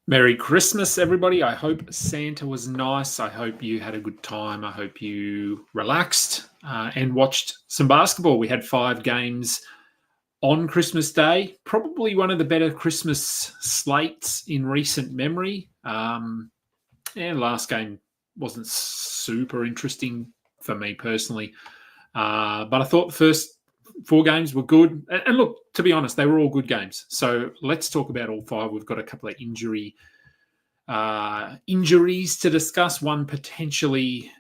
Merry Christmas, everybody. I hope Santa was nice. I hope you had a good time. I hope you relaxed and watched some basketball. We had 5 games on Christmas Day. Probably one of the better Christmas slates in recent memory. Last game wasn't super interesting for me personally. But I thought the first 4 games were good. And look, to be honest, they were all good games. So let's talk about all 5. We've got a couple of injuries to discuss, one potentially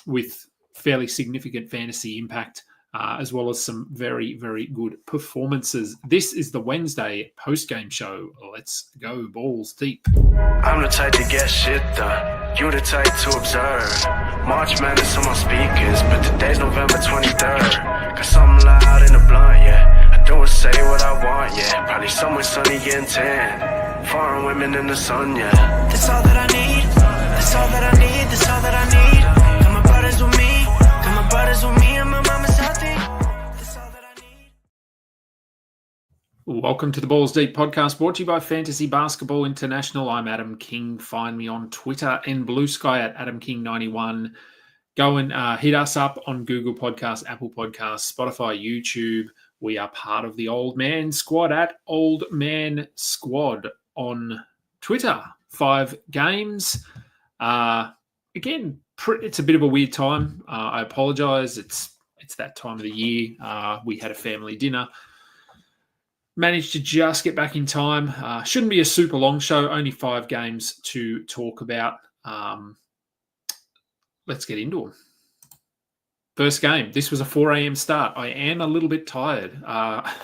with fairly significant fantasy impact, as well as some very, very good performances. This is the Wednesday post-game show. Let's go balls deep. I'm the type to get shit done. You the type to observe. March Madness on my speakers, but today's November 23rd. Got something loud in the blunt, yeah. I don't say what I want, yeah. Probably somewhere sunny getting tan. Foreign women in the sun, yeah. That's all that I need. That's all that I need. That's all that I need. Got my brothers with me. Got my brothers with me, and my mama's healthy. That's all that I need. Welcome to the Balls Deep podcast, brought to you by Fantasy Basketball International. I'm Adam King. Find me on Twitter and Blue Sky at AdamKing91. Go and hit us up on Google Podcasts, Apple Podcasts, Spotify, YouTube. We are part of the Old Man Squad at Old Man Squad on Twitter. 5 games. Again, it's a bit of a weird time. I apologise. It's that time of the year. We had a family dinner. Managed to just get back in time. Shouldn't be a super long show. Only 5 games to talk about. Let's get into them. First game. This was a 4 a.m. start. I am a little bit tired. I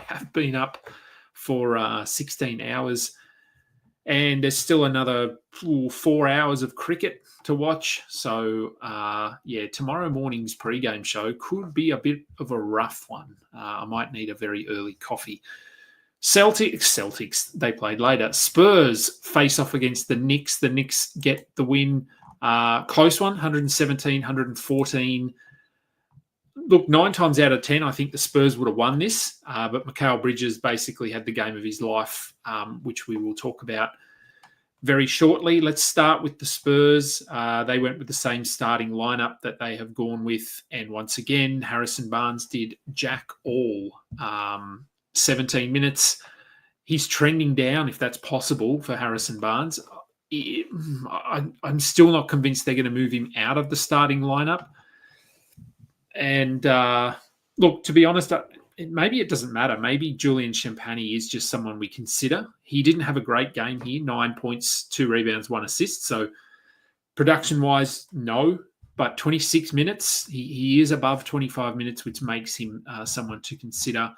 have been up for 16 hours. And there's still another 4 hours of cricket to watch. So, tomorrow morning's pre-game show could be a bit of a rough one. I might need a very early coffee. Celtics, they played later. Spurs face off against the Knicks. The Knicks get the win. Close one, 117, 114. Look, 9 times out of 10, I think the Spurs would have won this. But Mikal Bridges basically had the game of his life, which we will talk about very shortly. Let's start with the Spurs. They went with the same starting lineup that they have gone with. And once again, Harrison Barnes did jack all. 17 minutes. He's trending down, if that's possible, for Harrison Barnes. I'm still not convinced they're going to move him out of the starting lineup. And look, to be honest, maybe it doesn't matter. Maybe Julian Champagny is just someone we consider. He didn't have a great game here, 9 points, 2 rebounds, 1 assist. So production-wise, no. But 26 minutes, he is above 25 minutes, which makes him someone to consider.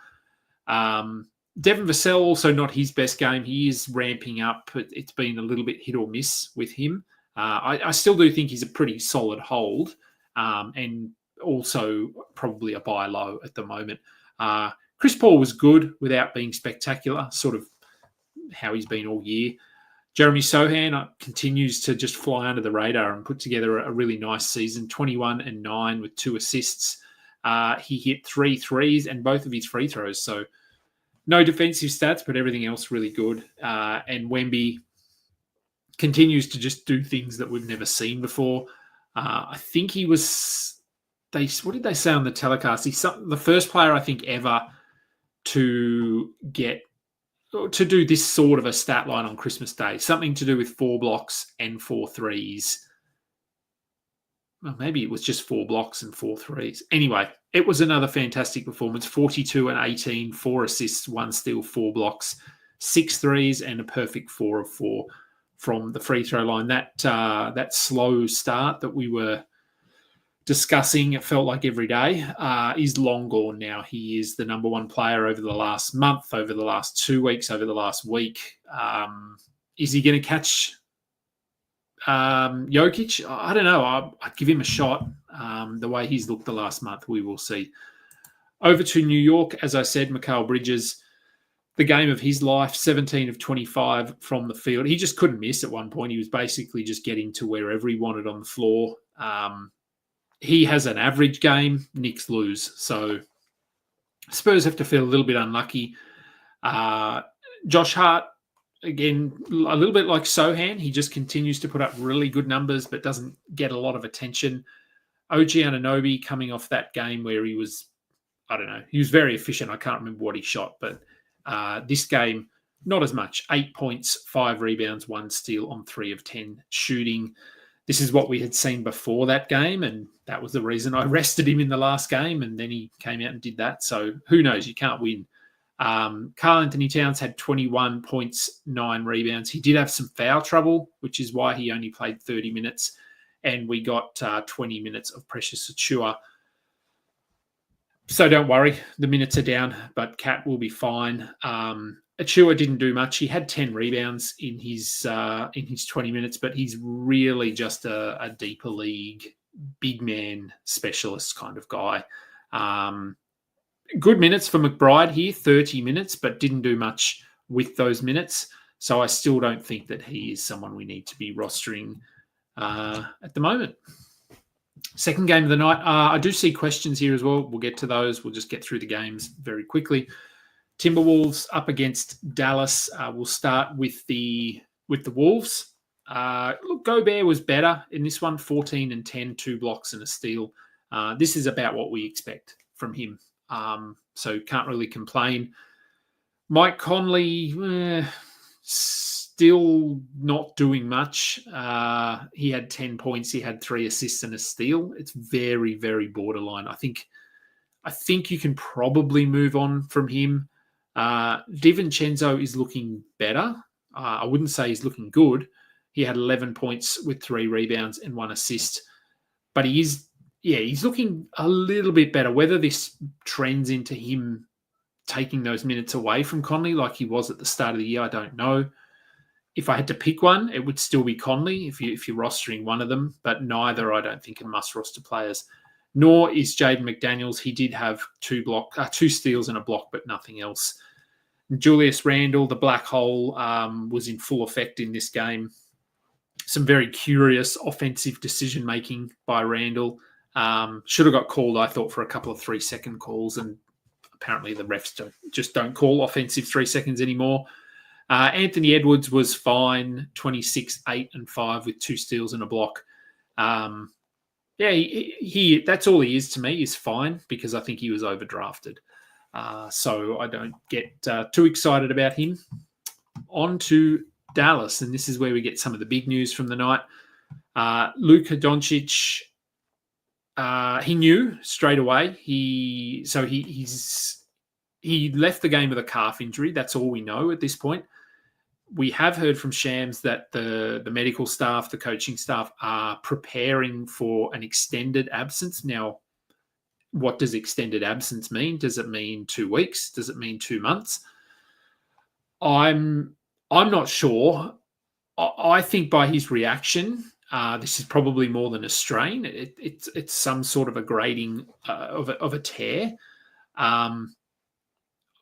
Devin Vassell, also not his best game. He is ramping up. It's been a little bit hit or miss with him. I still do think he's a pretty solid hold, and also probably a buy low at the moment. Chris Paul was good without being spectacular, sort of how he's been all year. Jeremy Sohan continues to just fly under the radar and put together a really nice season, 21-9 with 2 assists. He hit 3 threes and both of his free throws. So no defensive stats, but everything else really good. And Wemby continues to just do things that we've never seen before. I think he was... what did they say on the telecast? He's the first player, I think, ever to do this sort of a stat line on Christmas Day. Something to do with 4 blocks and 4 threes. Well, maybe it was just 4 blocks and 4 threes. Anyway, it was another fantastic performance. 42-18, 4 assists, 1 steal, 4 blocks, 6 threes, and a perfect 4 of 4 from the free throw line. That slow start that we were discussing, it felt like every day, is long gone now. He is the number 1 player over the last month, over the last 2 weeks, over the last week. Is he going to catch Jokic? I don't know. I'd give him a shot. The way he's looked the last month, we will see. Over to New York, as I said, Mikal Bridges, the game of his life, 17 of 25 from the field. He just couldn't miss at one point. He was basically just getting to wherever he wanted on the floor. He has an average game. Knicks lose. So Spurs have to feel a little bit unlucky. Josh Hart again, a little bit like Sohan, he just continues to put up really good numbers but doesn't get a lot of attention. OG Anunoby coming off that game where he was, I don't know, he was very efficient. I can't remember what he shot, but this game, not as much. 8 points, 5 rebounds, 1 steal on 3 of 10 shooting. This is what we had seen before that game, and that was the reason I rested him in the last game, and then he came out and did that. So who knows? You can't win. Karl Anthony Towns had 21 points, 9 rebounds. He did have some foul trouble, which is why he only played 30 minutes, and we got 20 minutes of Precious Achiuwa. So don't worry, the minutes are down, but Cat will be fine. Achiuwa didn't do much. He had 10 rebounds in his 20 minutes, but he's really just a deeper league, big man specialist kind of guy. Good minutes for McBride here, 30 minutes, but didn't do much with those minutes. So I still don't think that he is someone we need to be rostering at the moment. Second game of the night. I do see questions here as well. We'll get to those. We'll just get through the games very quickly. Timberwolves up against Dallas. We'll start with the Wolves. Look, Gobert was better in this one, 14 and 10, 2 blocks and a steal. This is about what we expect from him. So can't really complain. Mike Conley, still not doing much. He had 10 points. He had 3 assists and a steal. It's very, very borderline. I think you can probably move on from him. DiVincenzo is looking better. I wouldn't say he's looking good. He had 11 points with 3 rebounds and 1 assist. But he's looking a little bit better. Whether this trends into him taking those minutes away from Conley like he was at the start of the year, I don't know. If I had to pick one, it would still be Conley if you're rostering one of them, but neither I don't think are must-roster players. Nor is Jaden McDaniels. He did have 2 steals and a block, but nothing else. Julius Randle, the black hole, was in full effect in this game. Some very curious offensive decision-making by Randle. Should have got called, I thought, for a couple of 3-second calls, and apparently the refs just don't call offensive 3 seconds anymore. Anthony Edwards was fine, 26, 8 and 5 with 2 steals and a block. He that's all he is to me, is fine, because I think he was overdrafted. So I don't get too excited about him. On to Dallas, and this is where we get some of the big news from the night. Luka Doncic, he knew straight away. He left the game with a calf injury. That's all we know at this point. We have heard from Shams that the medical staff, the coaching staff, are preparing for an extended absence. Now, what does extended absence mean? Does it mean 2 weeks? Does it mean 2 months? I'm not sure. I think by his reaction, this is probably more than a strain. It's some sort of a grading of a tear.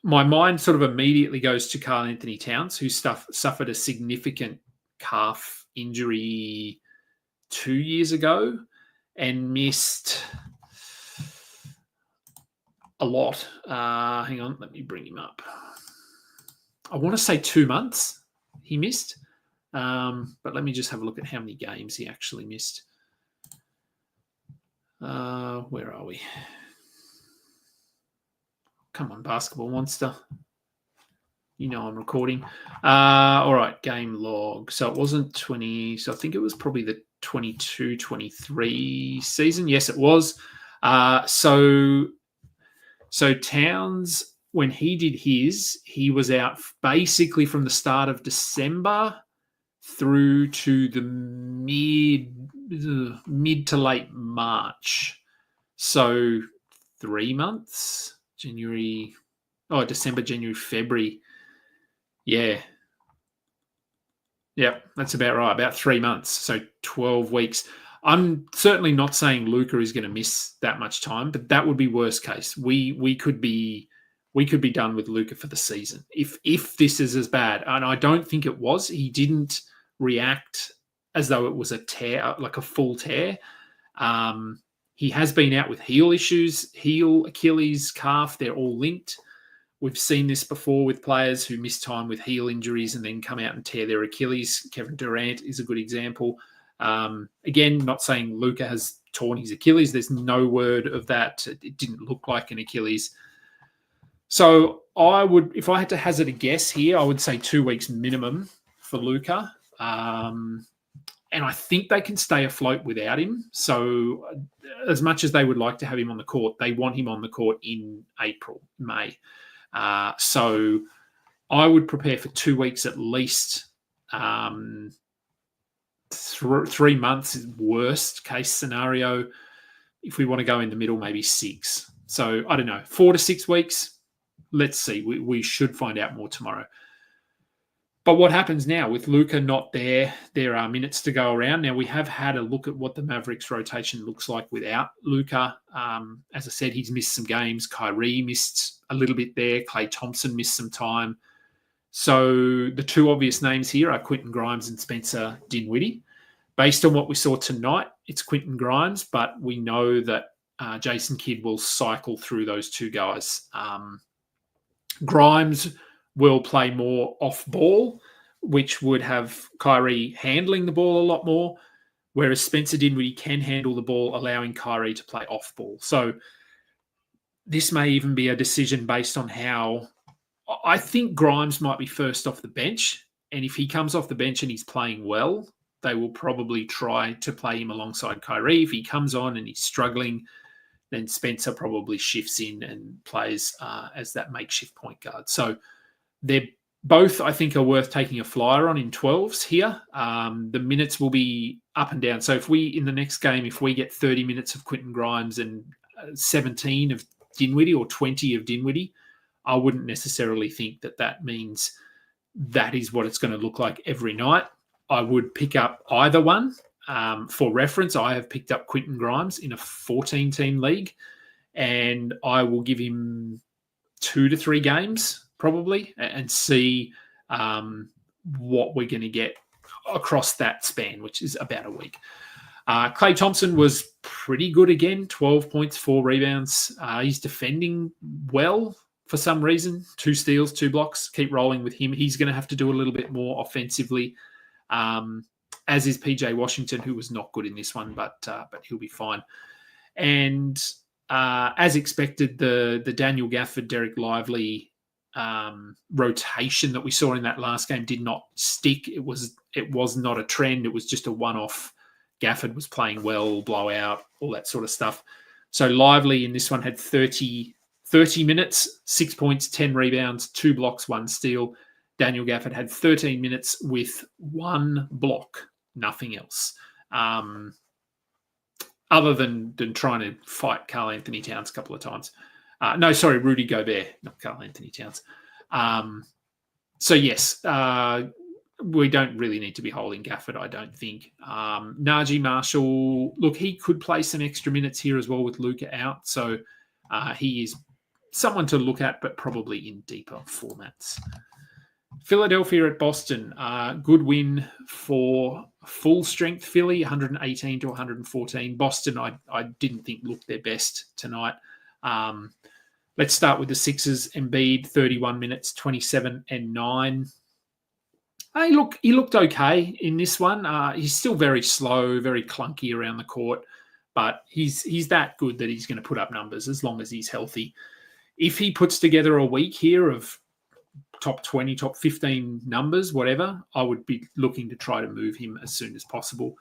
My mind sort of immediately goes to Karl Anthony Towns, who suffered a significant calf injury 2 years ago and missed a lot. Hang on, let me bring him up. I want to say 2 months he missed, but let me just have a look at how many games he actually missed. Where are we? Come on, Basketball Monster. You know I'm recording. All right, game log. So it wasn't 20. So I think it was probably the 22-23 season. Yes, it was. So Towns, when he did his, he was out basically from the start of December through to the mid to late March. So 3 months. December, January, February. Yeah, that's about right. About 3 months. So 12 weeks. I'm certainly not saying Luka is going to miss that much time, but that would be worst case. We could be done with Luka for the season if this is as bad. And I don't think it was. He didn't react as though it was a tear, like a full tear. He has been out with heel issues, heel, Achilles, calf. They're all linked. We've seen this before with players who miss time with heel injuries and then come out and tear their Achilles. Kevin Durant is a good example. Again, not saying Luka has torn his Achilles. There's no word of that. It didn't look like an Achilles. So I would, if I had to hazard a guess here, I would say 2 weeks minimum for Luka. And I think they can stay afloat without him. So as much as they would like to have him on the court, they want him on the court in April, May. So I would prepare for 2 weeks at least. 3 months is worst case scenario. If we want to go in the middle, maybe 6. So I don't know, 4 to 6 weeks. Let's see. We should find out more tomorrow. But what happens now with Luka not there? There are minutes to go around. Now, we have had a look at what the Mavericks rotation looks like without Luka. As I said, he's missed some games. Kyrie missed a little bit there. Klay Thompson missed some time. So the 2 obvious names here are Quentin Grimes and Spencer Dinwiddie. Based on what we saw tonight, it's Quentin Grimes, but we know that Jason Kidd will cycle through those 2 guys. Grimes will play more off ball, which would have Kyrie handling the ball a lot more, whereas Spencer Dinwiddie can handle the ball, allowing Kyrie to play off ball. So this may even be a decision based on how I think Grimes might be first off the bench. And if he comes off the bench and he's playing well, they will probably try to play him alongside Kyrie. If he comes on and he's struggling, then Spencer probably shifts in and plays as that makeshift point guard. So they're both, I think, are worth taking a flyer on in 12s here. The minutes will be up and down. So if we, in the next game, if we get 30 minutes of Quentin Grimes and 17 of Dinwiddie or 20 of Dinwiddie, I wouldn't necessarily think that that means that is what it's going to look like every night. I would pick up either one. For reference, I have picked up Quentin Grimes in a 14-team league, and I will give him 2 to 3 games probably and see what we're going to get across that span, which is about a week. Klay Thompson was pretty good again, 12 points, 4 rebounds. He's defending well for some reason. 2 steals, 2 blocks. Keep rolling with him. He's going to have to do a little bit more offensively, as is PJ Washington, who was not good in this one, but he'll be fine. And as expected, the Daniel Gafford, Derek Lively rotation that we saw in that last game did not stick. It was not a trend. It was just a one-off. Gafford was playing well, blowout, all that sort of stuff. So Lively in this one had 30 minutes, 6 points, 10 rebounds, 2 blocks, 1 steal. Daniel Gafford had 13 minutes with 1 block, nothing else. Other than trying to fight Karl Anthony Towns a couple of times. Rudy Gobert, not Karl Anthony Towns. So yes, we don't really need to be holding Gafford, I don't think. Najee Marshall, look, he could play some extra minutes here as well with Luka out. So he is someone to look at, but probably in deeper formats. Philadelphia at Boston, good win for full strength Philly, 118 to 114. Boston, I didn't think looked their best tonight. Let's start with the Sixers. Embiid, 31 minutes, 27 and 9. He looked okay in this one. He's still very slow, very clunky around the court, but he's that good that he's going to put up numbers as long as he's healthy. If he puts together a week here of top 20, top 15 numbers, whatever, I would be looking to try to move him as soon as possible.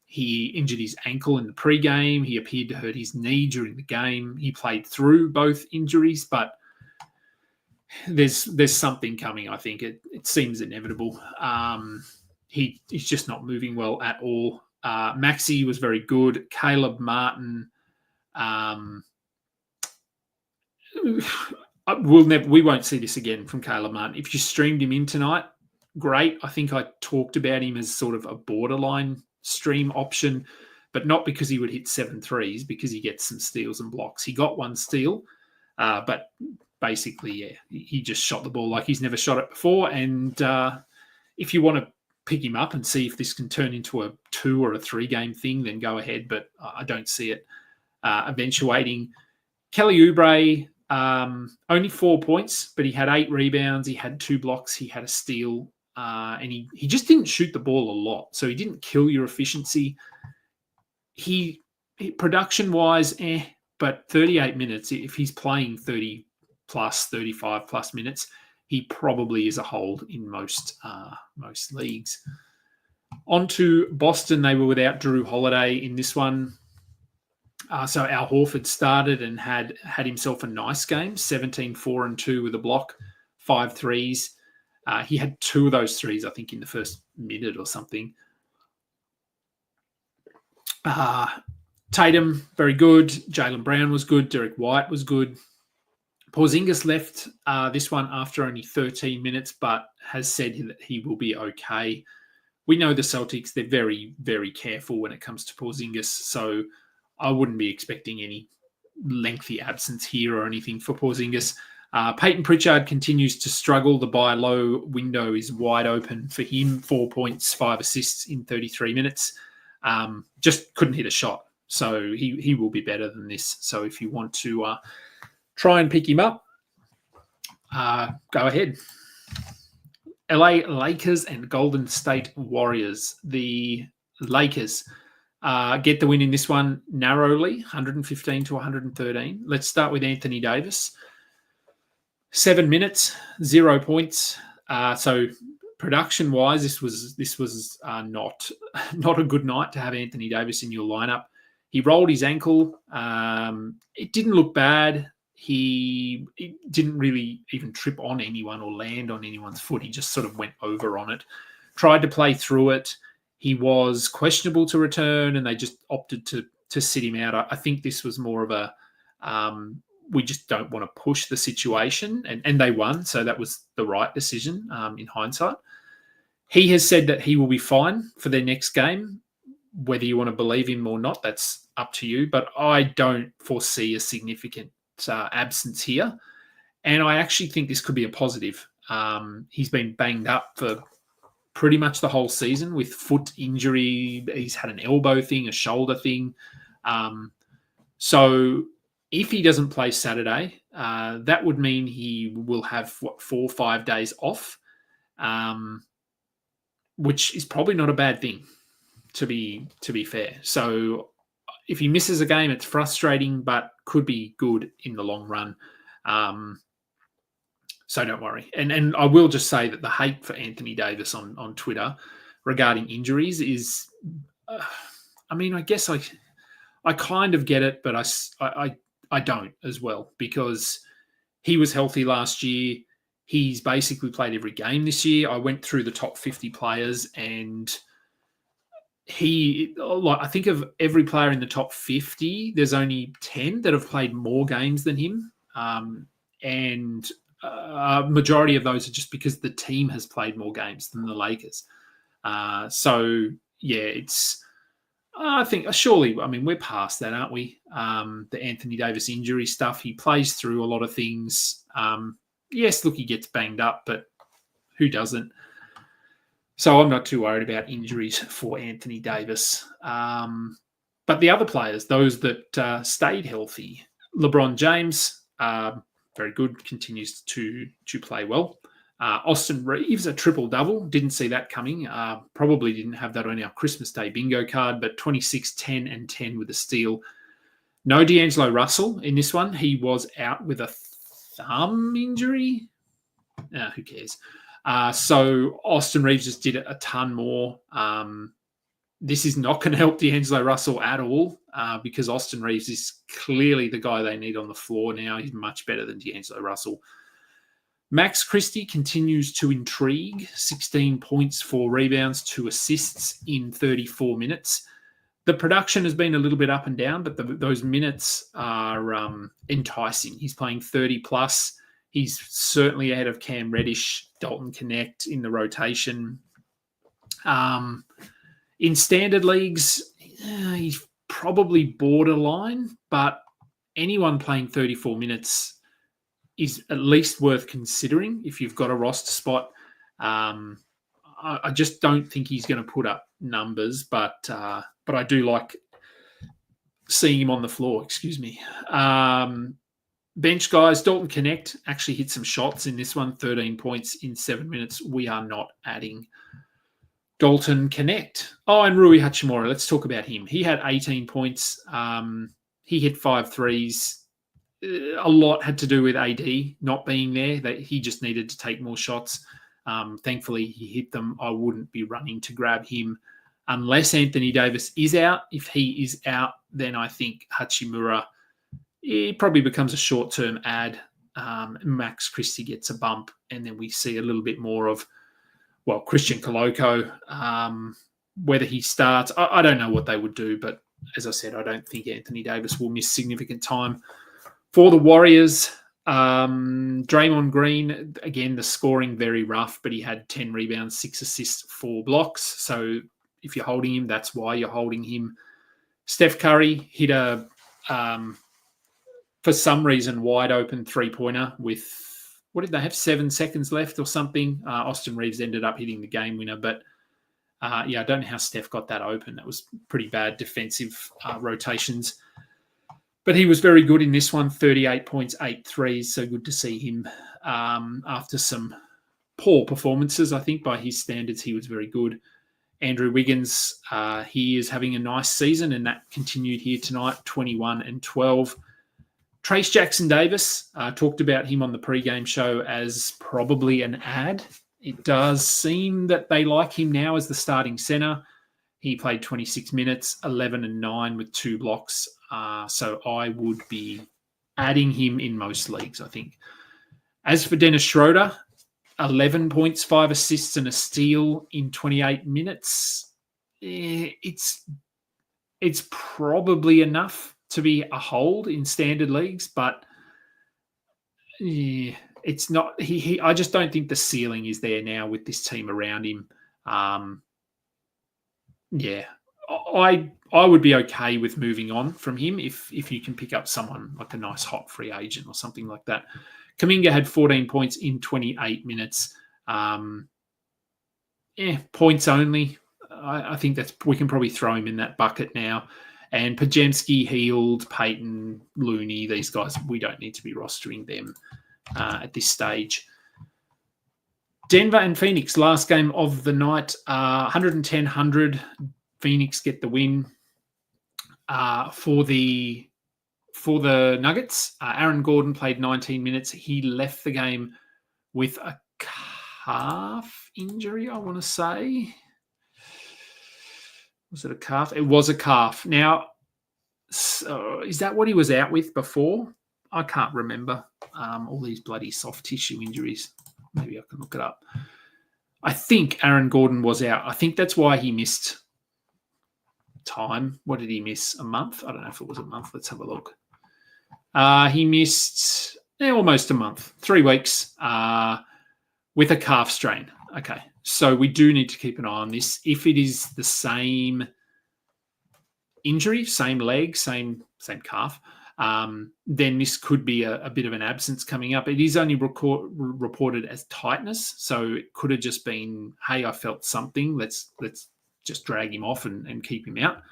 He injured his ankle in the pregame. He appeared to hurt his knee during the game. He played through both injuries, but there's something coming, I think. It seems inevitable. He's just not moving well at all. Maxey was very good. Caleb Martin, we won't see this again from Caleb Martin. If you streamed him in tonight, great. I think I talked about him as sort of a borderline stream option, but not because he would hit 7 threes, because he gets some steals and blocks. He got 1 steal, but basically, yeah, he just shot the ball like he's never shot it before. And if you want to pick him up and see if this can turn into a 2 or a 3 game thing, then go ahead. But I don't see it eventuating. Kelly Oubre, Only 4 points, but he had 8 rebounds. He had 2 blocks. He had a steal. And he just didn't shoot the ball a lot. So he didn't kill your efficiency. He production-wise, but 38 minutes, if he's playing 30 plus, 35 plus minutes, he probably is a hold in most leagues. On to Boston. They were without Drew Holiday in this one. So Al Horford started and had himself a nice game, 17, 4, and 2 with a block, 5 threes. He had 2 of those threes, I think, in the first minute or something. Tatum, very good. Jaylen Brown was good. Derek White was good. Porzingis left this one after only 13 minutes, but has said that he will be okay. We know the Celtics, they're very, very careful when it comes to Porzingis, so I wouldn't be expecting any lengthy absence here or anything for Porzingis. Peyton Pritchard continues to struggle. The buy low window is wide open for him. 4 points, 5 assists in 33 minutes. Just couldn't hit a shot. So he will be better than this. So if you want to try and pick him up, go ahead. LA Lakers and Golden State Warriors. The Lakers get the win in this one narrowly, 115 to 113. Let's start with Anthony Davis. 7 minutes, 0 points. So production-wise, this was not a good night to have Anthony Davis in your lineup. He rolled his ankle. It didn't look bad. He didn't really even trip on anyone or land on anyone's foot. He just sort of went over on it. Tried to play through it. He was questionable to return, and they just opted to sit him out. I think this was more of a we just don't want to push the situation, and they won, so that was the right decision in hindsight. He has said that he will be fine for their next game. Whether you want to believe him or not, that's up to you, but I don't foresee a significant absence here, and I actually think this could be a positive. He's been banged up for pretty much the whole season with foot injury. He's had an elbow thing, a shoulder thing. So if he doesn't play Saturday, that would mean he will have 4 or 5 days off, which is probably not a bad thing, to be fair. So if he misses a game, it's frustrating, but could be good in the long run. So don't worry. And I will just say that the hate for Anthony Davis on Twitter regarding injuries is, I guess I kind of get it, but I don't as well, because he was healthy last year. He's basically played every game this year. I went through the top 50 players, and I think of every player in the top 50, there's only 10 that have played more games than him. And majority of those are just because the team has played more games than the Lakers. So, yeah, I think surely, we're past that, aren't we? The Anthony Davis injury stuff, he plays through a lot of things. Yes, look, he gets banged up, but who doesn't? So I'm not too worried about injuries for Anthony Davis. But the other players, those that stayed healthy, LeBron James, very good, continues to play well. Austin Reaves, a triple-double. Didn't see that coming. Probably didn't have that on our Christmas Day bingo card, but 26, 10, and 10 with a steal. No D'Angelo Russell in this one. He was out with a thumb injury. Who cares? So Austin Reaves just did a ton more. This is not going to help D'Angelo Russell at all, because Austin Reaves is clearly the guy they need on the floor now. He's much better than D'Angelo Russell. Max Christie continues to intrigue. 16 points, 4 rebounds, 2 assists in 34 minutes. The production has been a little bit up and down, but those minutes are enticing. He's playing 30 plus. He's certainly ahead of Cam Reddish, Dalton Connect in the rotation. In standard leagues, he's probably borderline, but anyone playing 34 minutes is at least worth considering if you've got a roster spot. I just don't think he's going to put up numbers, but I do like seeing him on the floor. Excuse me. Bench guys, Dalton Connect actually hit some shots in this one, 13 points in 7 minutes. We are not adding Dalton Connect. Oh, and Rui Hachimura, let's talk about him. He had 18 points. He hit 5 threes. A lot had to do with AD not being there. That he just needed to take more shots. Thankfully, he hit them. I wouldn't be running to grab him unless Anthony Davis is out. If he is out, then I think Hachimura, it probably becomes a short-term ad. Max Christie gets a bump, and then we see a little bit more of, well, Christian Koloko. Whether he starts, I don't know what they would do, but as I said, I don't think Anthony Davis will miss significant time. For the Warriors, Draymond Green, again, the scoring very rough, but he had 10 rebounds, 6 assists, 4 blocks. So if you're holding him, that's why you're holding him. Steph Curry hit a, for some reason, wide open three-pointer with, what did they have, 7 seconds left or something? Austin Reaves ended up hitting the game winner, but I don't know how Steph got that open. That was pretty bad defensive rotations. But he was very good in this one, 38 points, 8 threes. So good to see him after some poor performances. I think by his standards, he was very good. Andrew Wiggins, he is having a nice season, and that continued here tonight, 21 and 12. Trace Jackson-Davis, talked about him on the pregame show as probably an ad. It does seem that they like him now as the starting center. He played 26 minutes, 11 and 9 with 2 blocks. So I would be adding him in most leagues, I think. As for Dennis Schroeder, 11 points, 5 assists and a steal in 28 minutes. It's probably enough to be a hold in standard leagues, but it's not. I just don't think the ceiling is there now with this team around him. I would be okay with moving on from him if you can pick up someone like a nice hot free agent or something like that. Kuminga had 14 points in 28 minutes. Points only. I think we can probably throw him in that bucket now. And Pajemski, Heald, Payton, Looney, these guys, we don't need to be rostering them at this stage. Denver and Phoenix, last game of the night, 110-100. Phoenix get the win. For the Nuggets, Aaron Gordon played 19 minutes. He left the game with a calf injury, I want to say. Was it a calf? It was a calf. Now, so is that what he was out with before? I can't remember. All these bloody soft tissue injuries. Maybe I can look it up. I think Aaron Gordon was out. I think that's why he missed time. What did he miss? A month? I don't know if it was a month. Let's have a look. He missed almost a month, 3 weeks with a calf strain. Okay, so we do need to keep an eye on this. If it is the same injury, same leg, same calf, then this could be a bit of an absence coming up. It is only reported as tightness, so it could have just been, hey, I felt something. Let's just drag him off and keep him out.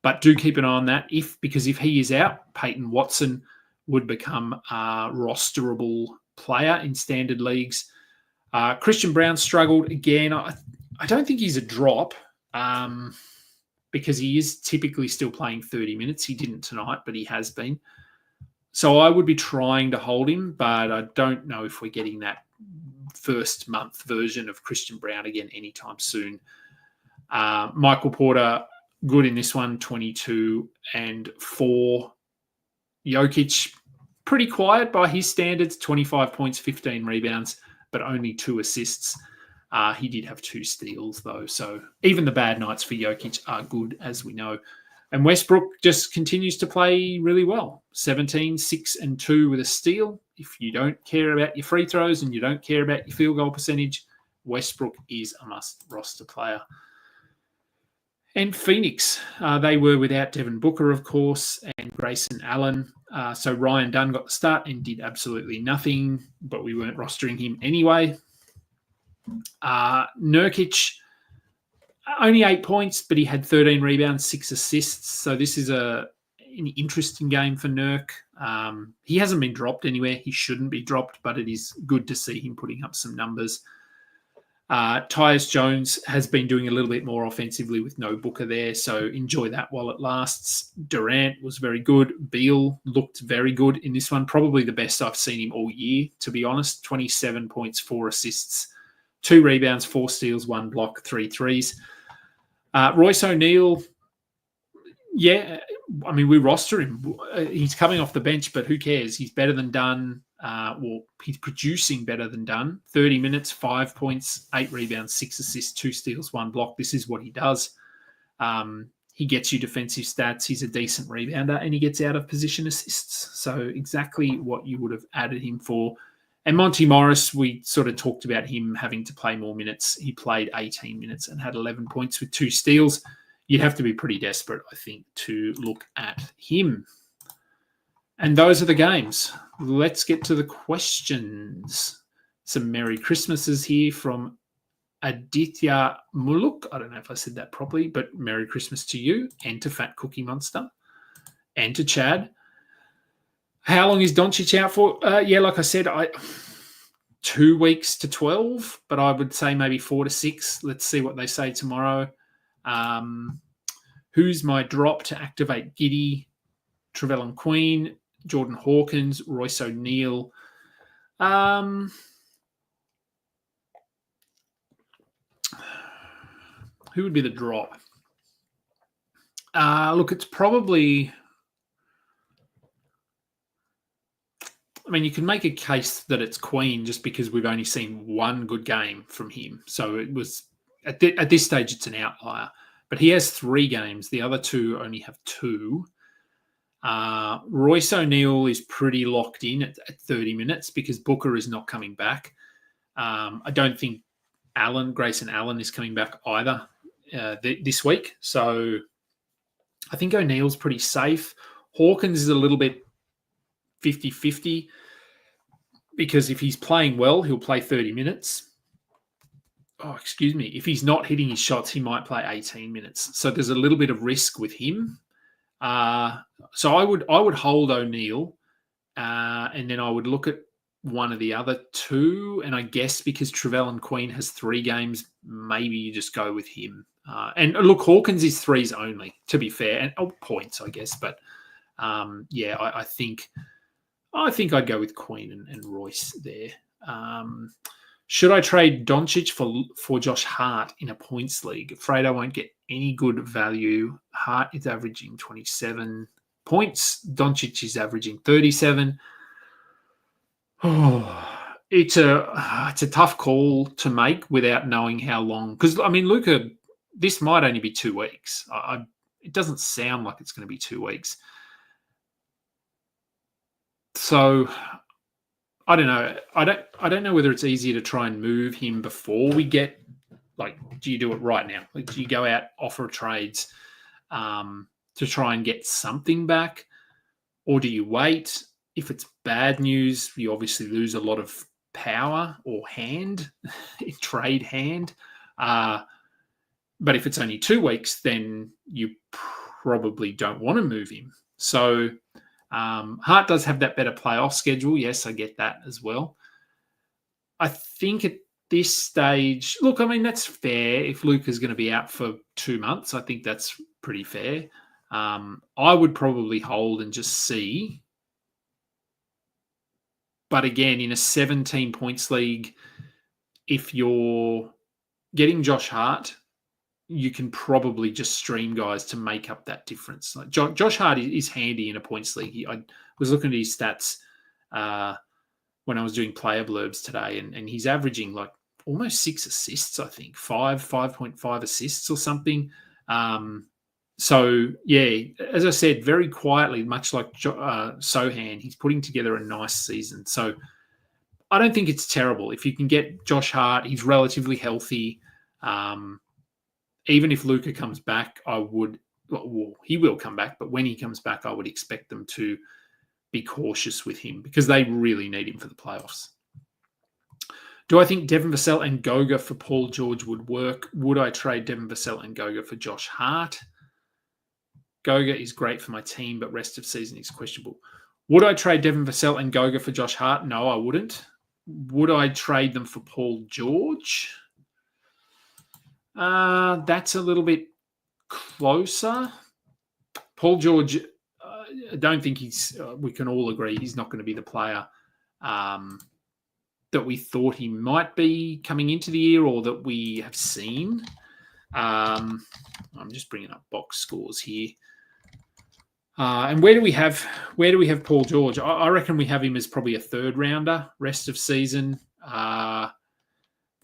But do keep an eye on that, because if he is out, Peyton Watson would become a rosterable player in standard leagues. Christian Brown struggled again. I don't think he's a drop because he is typically still playing 30 minutes. He didn't tonight, but he has been. So I would be trying to hold him, but I don't know if we're getting that first month version of Christian Brown again anytime soon. Michael Porter, good in this one, 22 and 4. Jokic, pretty quiet by his standards, 25 points, 15 rebounds, but only 2 assists. He did have 2 steals, though. So even the bad nights for Jokic are good, as we know. And Westbrook just continues to play really well. 17, 6 and 2 with a steal. If you don't care about your free throws and you don't care about your field goal percentage, Westbrook is a must roster player. And Phoenix, they were without Devin Booker, of course, and Grayson Allen. So Ryan Dunn got the start and did absolutely nothing, but we weren't rostering him anyway. Nurkic, only 8 points, but he had 13 rebounds, 6 assists. So this is an interesting game for Nurk. He hasn't been dropped anywhere. He shouldn't be dropped, but it is good to see him putting up some numbers. Tyus Jones has been doing a little bit more offensively with no Booker there, so enjoy that while it lasts. Durant was very good. Beal looked very good in this one. Probably the best I've seen him all year, to be honest. 27 points, 4 assists, 2 rebounds, 4 steals, 1 block, 3 threes. Royce O'Neal, yeah, I mean, we roster him. He's coming off the bench, but who cares? He's better than Dunn. He's producing better than Dunn. 30 minutes, 5 points, 8 rebounds, 6 assists, 2 steals, 1 block. This is what he does. He gets you defensive stats. He's a decent rebounder, and he gets out of position assists. So exactly what you would have added him for. And Monty Morris, we sort of talked about him having to play more minutes. He played 18 minutes and had 11 points with 2 steals. You'd have to be pretty desperate, I think, to look at him. And those are the games. Let's get to the questions. Some Merry Christmases here from Aditya Muluk. I don't know if I said that properly, but Merry Christmas to you and to Fat Cookie Monster and to Chad. How long is Doncic out for? Yeah, like I said, 2 weeks to 12, but I would say maybe 4 to 6. Let's see what they say tomorrow. Who's my drop to activate Giddy? Trevelyan Queen, Jordan Hawkins, Royce O'Neal. Who would be the drop? Look, it's probably... I mean, you can make a case that it's Queen just because we've only seen one good game from him. So it was... At this stage, it's an outlier. But he has 3 games. The other 2 only have 2. Royce O'Neal is pretty locked in at 30 minutes because Booker is not coming back. I don't think Grayson Allen is coming back either this week. So I think O'Neal's pretty safe. Hawkins is a little bit 50-50 because if he's playing well, he'll play 30 minutes. If he's not hitting his shots, he might play 18 minutes. So there's a little bit of risk with him. So I would hold O'Neal, and then I would look at one of the other 2. And I guess because Trevelyan Queen has 3 games, maybe you just go with him. And look, Hawkins is 3s only, to be fair, and points, I guess. But I think I'd go with Queen and Royce there. Should I trade Doncic for Josh Hart in a points league? Afraid I won't get any good value. Hart is averaging 27 points. Doncic is averaging 37. It's a tough call to make without knowing how long. Because, I mean, Luka, this might only be 2 weeks. It doesn't sound like it's going to be 2 weeks. So... I don't know. I don't know whether it's easier to try and move him before we get, do you do it right now? Do you go out, offer trades to try and get something back? Or do you wait? If it's bad news, you obviously lose a lot of power or hand, trade hand. But if it's only 2 weeks, then you probably don't want to move him. So... Hart does have that better playoff schedule. Yes, I get that as well. I think at this stage, look, I mean, that's fair. If Luka's going to be out for 2 months, I think that's pretty fair. I would probably hold and just see. But again, in a 17 points league, if you're getting Josh Hart, you can probably just stream guys to make up that difference. Like Josh Hart is handy in a points league. I was looking at his stats when I was doing player blurbs today, and he's averaging almost 6 assists, I think, 5.5 assists or something. So, yeah, as I said, very quietly, much like Sohan, he's putting together a nice season. So I don't think it's terrible. If you can get Josh Hart, he's relatively healthy. Even if Luka comes back, he will come back, but when he comes back, I would expect them to be cautious with him because they really need him for the playoffs. Do I think Devin Vassell and Goga for Paul George would work? Would I trade Devin Vassell and Goga for Josh Hart? Goga is great for my team, but rest of season is questionable. Would I trade Devin Vassell and Goga for Josh Hart? No, I wouldn't. Would I trade them for Paul George? That's a little bit closer. Paul George, I don't think we can all agree he's not going to be the player that we thought he might be coming into the year or that we have seen. I'm just bringing up box scores here. And where do we have Paul George? I reckon we have him as probably a third rounder rest of season.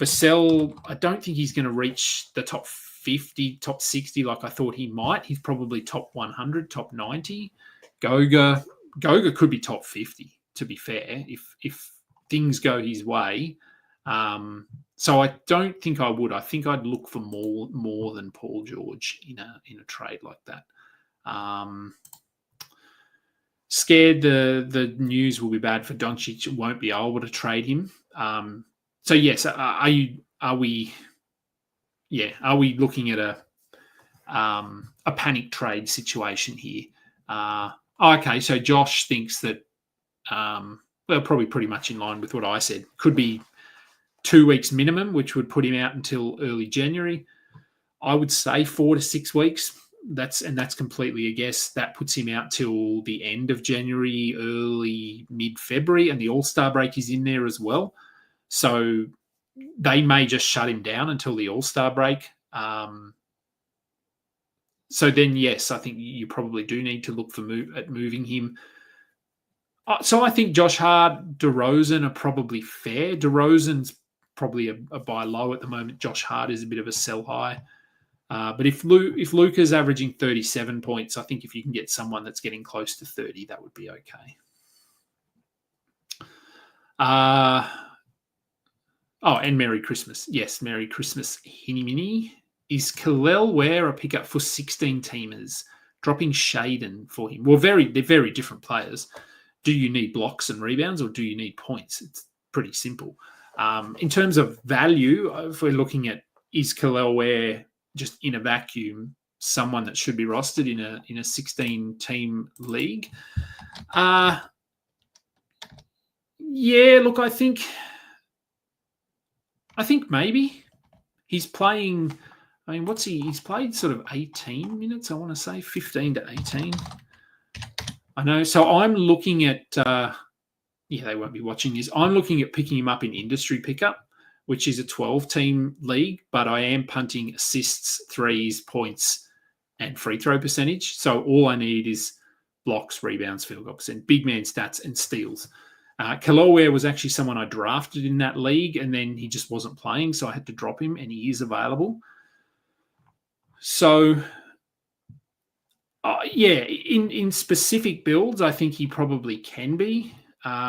Vassell, I don't think he's going to reach the top 50, top 60 like I thought he might. He's probably top 100, top 90. Goga could be top 50, to be fair, if things go his way. So I don't think I would. I think I'd look for more than Paul George in a trade like that. Scared the news will be bad for Doncic. Won't be able to trade him. So yes, are we looking at a panic trade situation here? Okay, so Josh thinks that probably pretty much in line with what I said. Could be 2 weeks minimum, which would put him out until early January. I would say 4 to 6 weeks. That's completely a guess. That puts him out till the end of January, early mid-February, and the All-Star break is in there as well. So they may just shut him down until the All-Star break. So then, yes, I think you probably do need to look at moving him. So I think Josh Hart, DeRozan are probably fair. DeRozan's probably a buy low at the moment. Josh Hart is a bit of a sell high. But if Luka's averaging 37 points, I think if you can get someone that's getting close to 30, that would be okay. And Merry Christmas. Yes, Merry Christmas, Hinny Minnie. Is Kalel Ware a pickup for 16-teamers? Dropping Shaden for him. Well, they're very different players. Do you need blocks and rebounds or do you need points? It's pretty simple. In terms of value, if we're looking at is Kalel Ware just in a vacuum someone that should be rostered in a 16-team league? Yeah, look, I think maybe he's playing. I mean, he's played sort of 18 minutes, I want to say, 15 to 18. I know. So I'm looking at, they won't be watching this. I'm looking at picking him up in industry pickup, which is a 12-team league, but I am punting assists, threes, points, and free throw percentage. So all I need is blocks, rebounds, field goal percent, big man stats, and steals. Kaloware was actually someone I drafted in that league, and then he just wasn't playing, so I had to drop him, and he is available. So, in specific builds, I think he probably can be.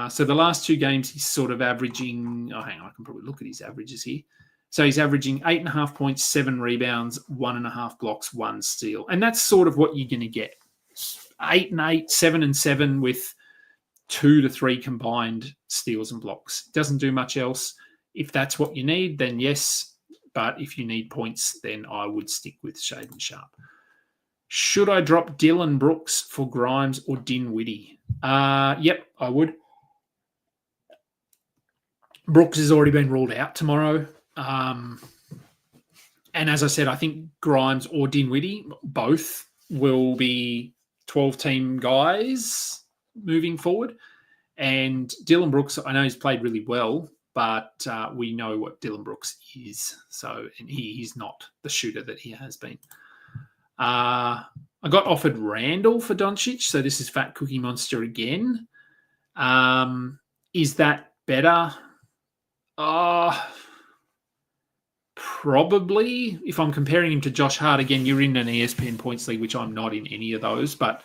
So the last 2 games, he's sort of averaging... Oh, hang on, I can probably look at his averages here. So he's averaging 8.5 points, 7 rebounds, 1.5 blocks, 1 steal. And that's sort of what you're going to get. 8 and 8, 7 and 7 with 2 to 3 combined steals and blocks. Doesn't do much else. If that's what you need, then yes. But if you need points, then I would stick with Shaden Sharp. Should I drop Dylan Brooks for Grimes or Dinwiddie? Yep, I would. Brooks has already been ruled out tomorrow. And as I said, I think Grimes or Dinwiddie, both will be 12-team guys moving forward. And Dylan Brooks, I know he's played really well, but we know what Dylan Brooks is. And he's not the shooter that he has been. I got offered Randall for Doncic, so this is Fat Cookie Monster again. Is that better? Probably. If I'm comparing him to Josh Hart, again, you're in an ESPN points league, which I'm not in any of those. But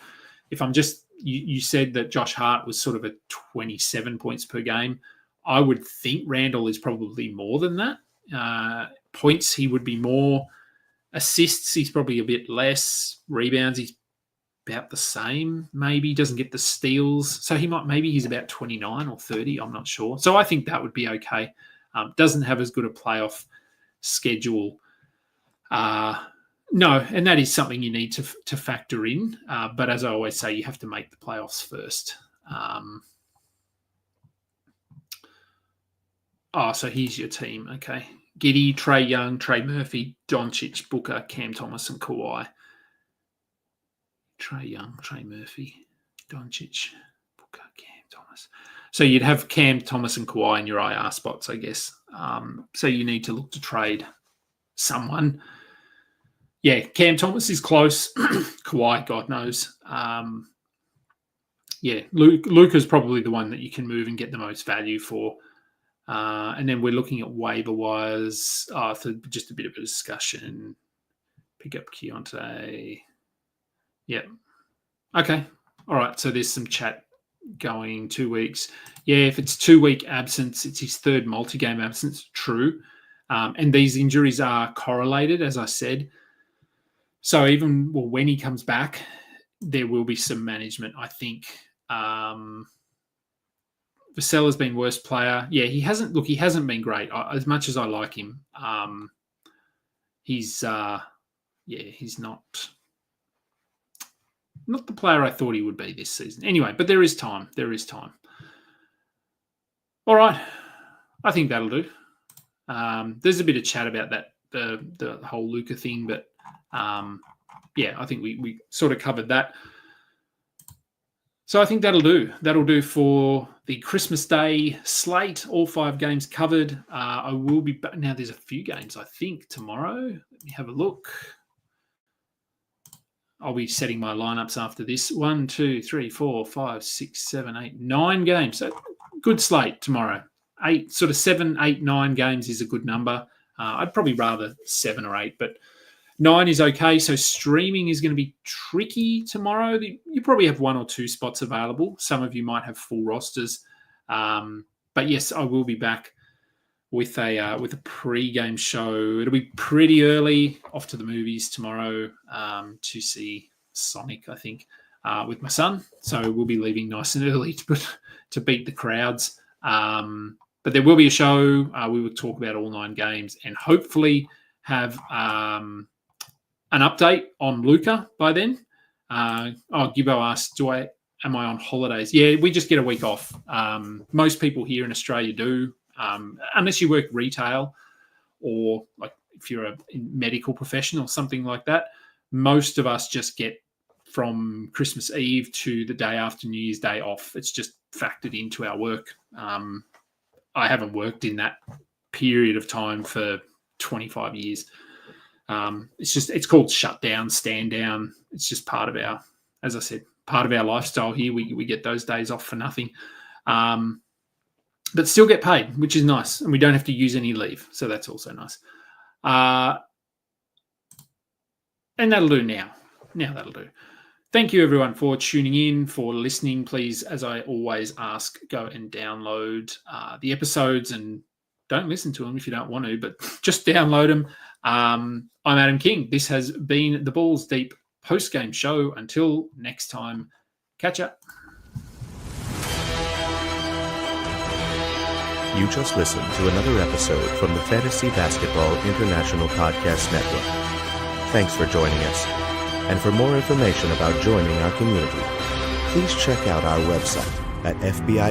if I'm just, you said that Josh Hart was sort of at 27 points per game. I would think Randall is probably more than that. Points, he would be more. Assists, he's probably a bit less. Rebounds, he's about the same. Maybe doesn't get the steals. So he's about 29 or 30. I'm not sure. So I think that would be okay. Doesn't have as good a playoff schedule. No, and that is something you need to factor in. But as I always say, you have to make the playoffs first. So here's your team. Okay. Giddey, Trae Young, Trey Murphy, Doncic, Booker, Cam Thomas, and Kawhi. Trae Young, Trey Murphy, Doncic, Booker, Cam Thomas. So you'd have Cam Thomas and Kawhi in your IR spots, I guess. So you need to look to trade someone. Yeah, Cam Thomas is close. Kawhi, God knows. Luka's probably the one that you can move and get the most value for. And then we're looking at waiver wires. For just a bit of a discussion. Pick up Keontae. Yeah. Okay. All right. So there's some chat going 2 weeks. Yeah, if it's 2 week absence, it's his third multi-game absence. True. And these injuries are correlated, as I said. So even when he comes back, there will be some management, I think. Vasella's been worst player. Yeah, he hasn't been great. As much as I like him, he's not the player I thought he would be this season. Anyway, but there is time. All right. I think that'll do. There's a bit of chat about that, the whole Luka thing, but I think we sort of covered that. So I think that'll do. That'll do for the Christmas Day slate. All 5 games covered. I will be back. Now there's a few games, I think, tomorrow. Let me have a look. I'll be setting my lineups after this. 1, 2, 3, 4, 5, 6, 7, 8, 9 games. So good slate tomorrow. 7, 8, 9 games is a good number. I'd probably rather 7 or 8, but 9 is okay. So streaming is going to be tricky tomorrow. You probably have 1 or 2 spots available. Some of you might have full rosters. But yes, I will be back with a pre-game show. It'll be pretty early, off to the movies tomorrow to see Sonic, I think, with my son. So we'll be leaving nice and early to beat the crowds. But there will be a show. We will talk about all 9 games and hopefully have an update on Luka by then. Gibbo asked, am I on holidays? Yeah, we just get a week off. Most people here in Australia do. Unless you work retail or like if you're a medical profession or something like that, most of us just get from Christmas Eve to the day after New Year's Day off. It's just factored into our work. I haven't worked in that period of time for 25 years. It's called shutdown, stand down. It's just part of our lifestyle here. We get those days off for nothing. But still get paid, which is nice. And we don't have to use any leave. So that's also nice. And that'll do now. Now that'll do. Thank you, everyone, for tuning in, for listening. Please, as I always ask, go and download the episodes and don't listen to them if you don't want to, but just download them. I'm Adam King. This has been the Balls Deep post-game show. Until next time, catch ya. You just listened to another episode from the Fantasy Basketball International Podcast Network. Thanks for joining us. And for more information about joining our community, please check out our website at FBI.